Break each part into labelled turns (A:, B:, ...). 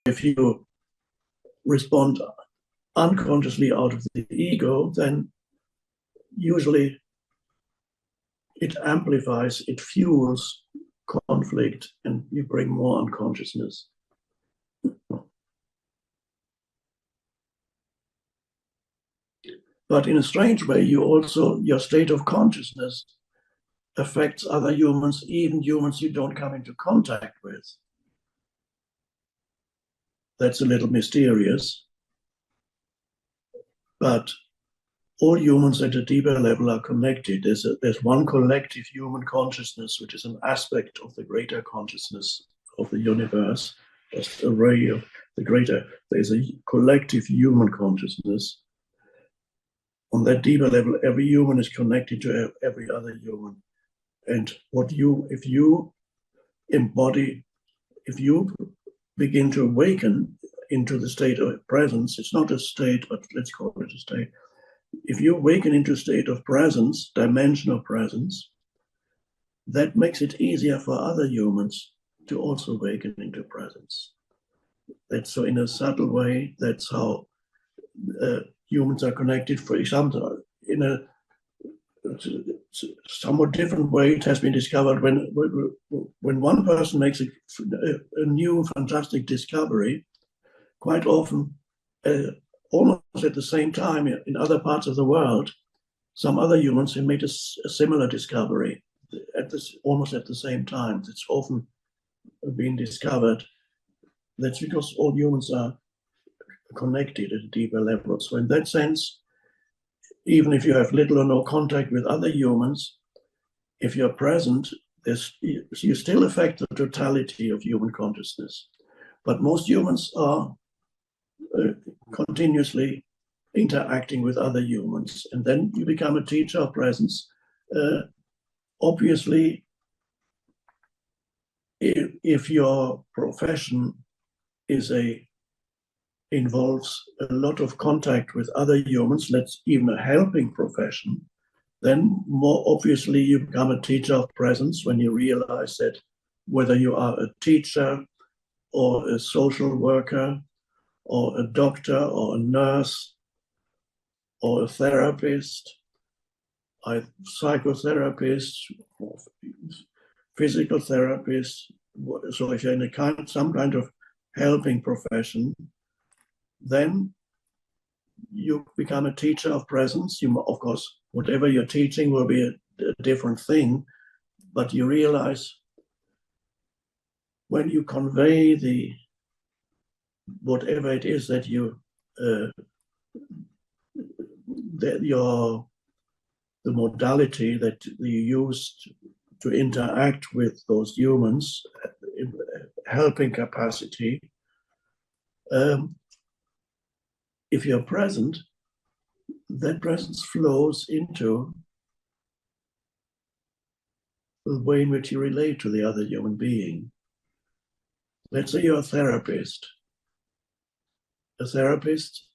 A: if you respond unconsciously out of the ego, then usually it amplifies, it fuels conflict, and you bring more unconsciousness. But in a strange way, your state of consciousness affects other humans, even humans you don't come into contact with. That's a little mysterious. But all humans at a deeper level are connected. There's one collective human consciousness, which is an aspect of the greater consciousness of the universe. Just a ray of the greater. There's a collective human consciousness. On that deeper level, every human is connected to every other human. And if you begin to awaken into the state of presence, it's not a state, but let's call it a state. If you awaken into a state of presence, dimension of presence, that makes it easier for other humans to also awaken into presence. That's so in a subtle way, that's how humans are connected. For example, in a somewhat different way, it has been discovered when one person makes a new fantastic discovery, quite often, almost at the same time in other parts of the world, some other humans have made a similar discovery almost at the same time. It's often been discovered. That's because all humans are connected at a deeper level. So in that sense, even if you have little or no contact with other humans, if you're present, you still affect the totality of human consciousness. But most humans are continuously interacting with other humans, and then you become a teacher of presence. Obviously, if your profession involves a lot of contact with other humans, let's even a helping profession, then more obviously you become a teacher of presence when you realize that whether you are a teacher or a social worker or a doctor or a nurse or a therapist, a psychotherapist, or physical therapist, so if you're in some kind of helping profession, then you become a teacher of presence. Of course, whatever you're teaching will be a different thing, but you realize when you convey whatever it is that the modality that you use to interact with those humans, helping capacity, if you're present, that presence flows into the way in which you relate to the other human being. Let's say you're a therapist. A therapist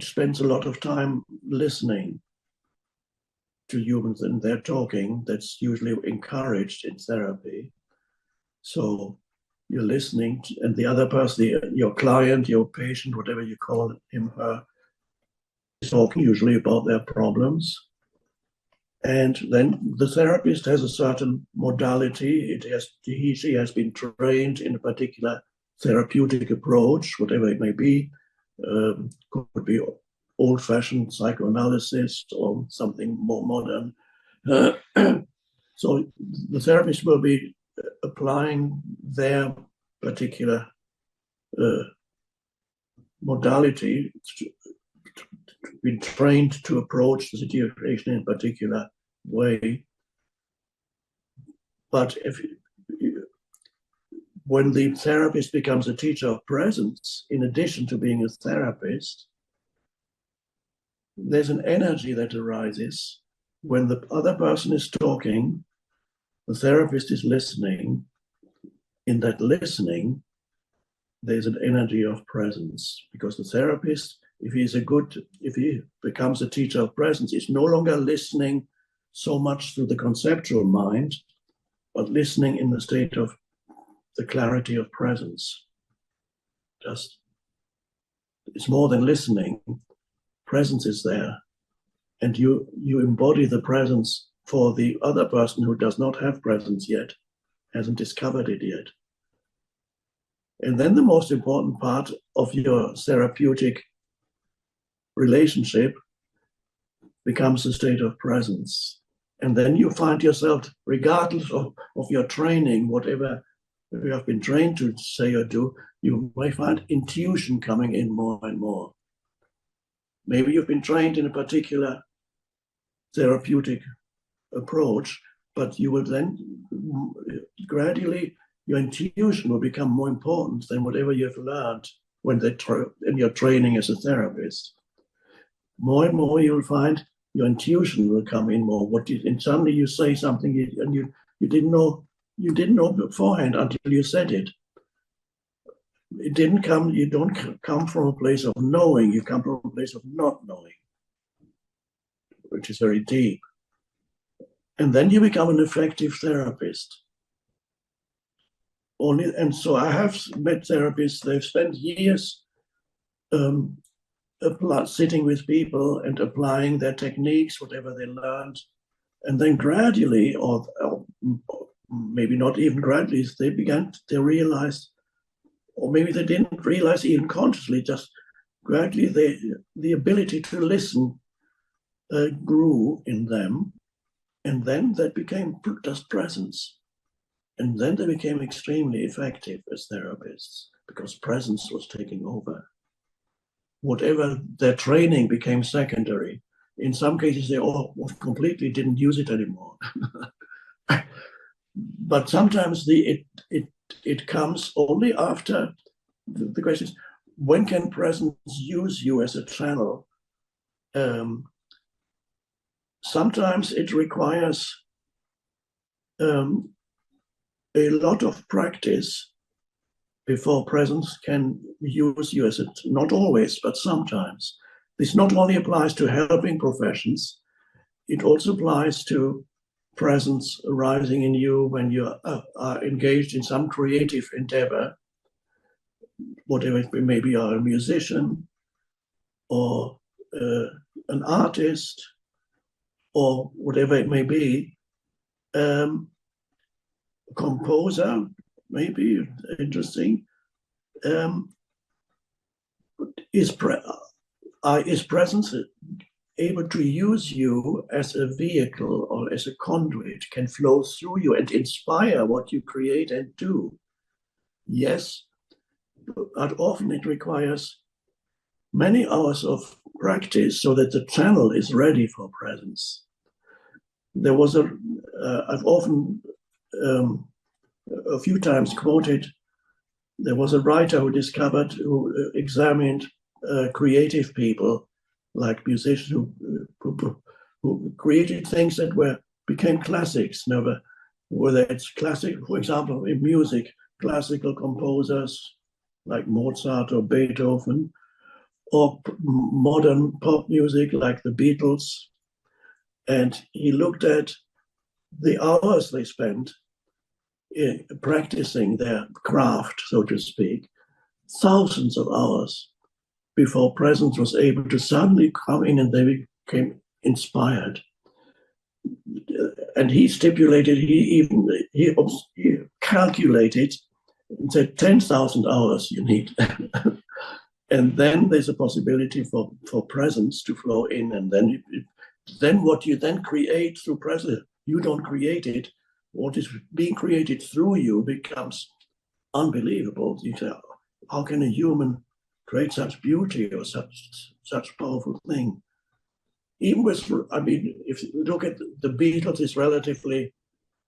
A: spends a lot of time listening to humans and they're talking. That's usually encouraged in therapy. So you're listening, and the other person, your client, your patient, whatever you call him, her, is talking usually about their problems. And then the therapist has a certain modality. She has been trained in a particular therapeutic approach, whatever it may be. Could be old-fashioned psychoanalysis or something more modern. So the therapist will be applying their particular modality, been trained to approach the situation in a particular way. But when the therapist becomes a teacher of presence, in addition to being a therapist, there's an energy that arises when the other person is talking, the therapist is listening. In that listening, there's an energy of presence, because the therapist, if he becomes a teacher of presence, is no longer listening so much through the conceptual mind, but listening in the state of the clarity of presence. Just, it's more than listening. Presence is there, and you embody the presence for the other person who does not have presence yet, hasn't discovered it yet. And then the most important part of your therapeutic relationship becomes a state of presence. And then you find yourself, regardless of your training, whatever you have been trained to say or do, you may find intuition coming in more and more. Maybe you've been trained in a particular therapeutic approach, but you will then gradually, your intuition will become more important than whatever you've learned when in your training as a therapist. More and more you'll find your intuition will come in more. And suddenly you say something and you didn't know beforehand until you said it. You don't come from a place of knowing, you come from a place of not knowing, which is very deep. And then you become an effective therapist. And so I have met therapists, they've spent years sitting with people and applying their techniques, whatever they learned. And then gradually, or maybe not even gradually, they realized, or maybe they didn't realize even consciously, just gradually the ability to listen grew in them. And then that became just presence. And then they became extremely effective as therapists because presence was taking over. Whatever their training became secondary. In some cases, they all completely didn't use it anymore. But sometimes it comes only after the question is, when can presence use you as a channel? Sometimes it requires a lot of practice before presence can use you as not always, but sometimes. This not only applies to helping professions, it also applies to presence arising in you when you are engaged in some creative endeavor, whatever it may be, you're a musician or an artist or whatever it may be, composer, maybe interesting. Is presence able to use you as a vehicle or as a conduit, can flow through you and inspire what you create and do? Yes, but often it requires many hours of practice so that the channel is ready for presence. I've often a few times quoted, there was a writer who examined creative people, like musicians who created things that became classics. Whether it's classic, for example, in music, classical composers like Mozart or Beethoven, or modern pop music like the Beatles. And he looked at the hours they spent practicing their craft, so to speak, thousands of hours before presence was able to suddenly come in and they became inspired. And he stipulated, he calculated and said 10,000 hours you need. And then there's a possibility for presence to flow in. And then what you then create through presence, you don't create it. What is being created through you becomes unbelievable. You say, how can a human create such beauty or such powerful thing? Even with, if you look at the Beatles, it's relatively,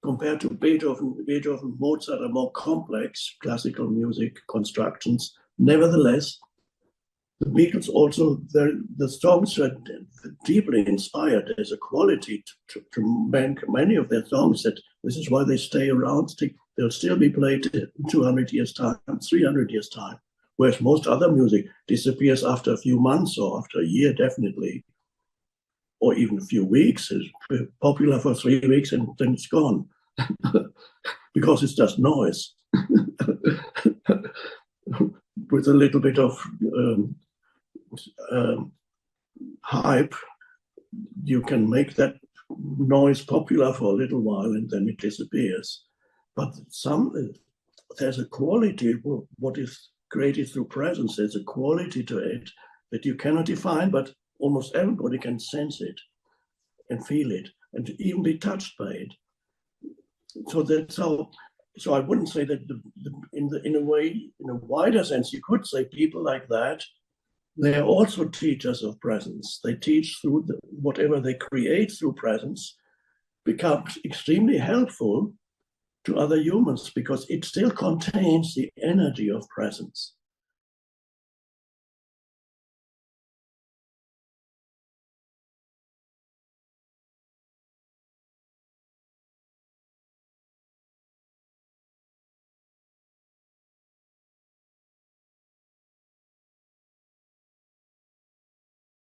A: compared to Beethoven, Mozart are more complex classical music constructions. Nevertheless, the Beatles also, the songs are deeply inspired. There's a quality to many of their songs that this is why they stay around. They'll still be played in 200 years' time, 300 years' time, whereas most other music disappears after a few months or after a year, definitely, or even a few weeks. It's popular for 3 weeks and then it's gone because it's just noise. with a little bit of hype, you can make that noise popular for a little while and then it disappears. But there's a quality, what is created through presence, there's a quality to it that you cannot define, but almost everybody can sense it and feel it and even be touched by it. So that's how. So I wouldn't say that in a way, in a wider sense, you could say people like that, they are also teachers of presence. They teach through whatever they create through presence becomes extremely helpful to other humans because it still contains the energy of presence.